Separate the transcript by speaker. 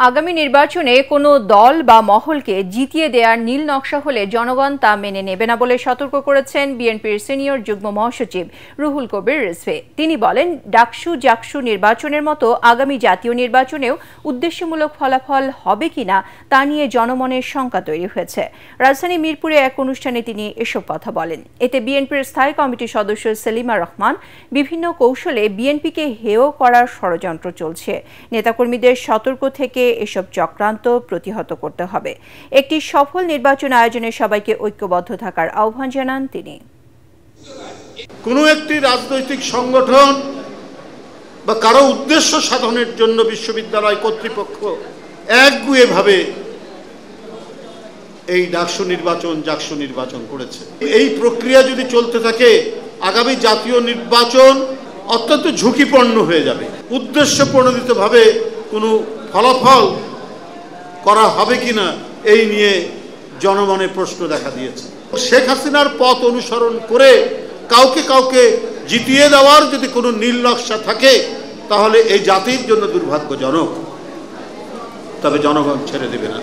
Speaker 1: আগামী নির্বাচনে কোনো দল বা মহলকে জিতিয়ে দেওয়ার নীল নকশা হলে জনগণ তা মেনে নেবে না বলে সতর্ক করেছেন বিএনপির সিনিয়র যুগ্ম মহাসচিব রুহুল কবির রিজভী। তিনি বলেন, ডাকসু জাকসু নির্বাচনের মতো আগামী জাতীয় নির্বাচনেও উদ্দেশ্যমূলক ফলাফল হবে কিনা তা নিয়ে জনমনের শঙ্কা তৈরি হয়েছে। রাজধানী মিরপুরে এক অনুষ্ঠানে তিনি এসব কথা বলেন। এতে বিএনপির স্থায়ী কমিটির সদস্য সেলিমা রহমান বিভিন্ন কৌশলে বিএনপিকে হেয় করার ষড়যন্ত্র চলছে, নেতাকর্মীদের সতর্ক থেকে এসব চক্রান্ত প্রতিহত করতে হবে। একটি সফল নির্বাচন আয়োজনে সবাইকে ঐক্যবদ্ধ থাকার আহ্বান জানান তিনি।
Speaker 2: কোনো একটি রাজনৈতিক সংগঠন বা কারো উদ্দেশ্য সাধনের জন্য বিশ্ববিদ্যালয় কর্তৃপক্ষ একগুঁয়েভাবে এই ডাকসু নির্বাচন জাকসু নির্বাচন করেছে। এই প্রক্রিয়া যদি চলতে থাকে, আগামী জাতীয় নির্বাচন অত্যন্ত ঝুঁকিপূর্ণ হয়ে যাবে। উদ্দেশ্য প্রণোদিতভাবে কোনো ফলাফল করা হবে কিনা এই নিয়ে জনমনে প্রশ্ন দেখা দিয়েছে। শেখ হাসিনার পথ অনুসরণ করে কাউকে জিতিয়ে দেওয়ার যদি কোনো নীল নকশা থাকে, তাহলে এই জাতির জন্য দুর্ভাগ্যজনক। তবে জনগণ ছেড়ে দেবে না।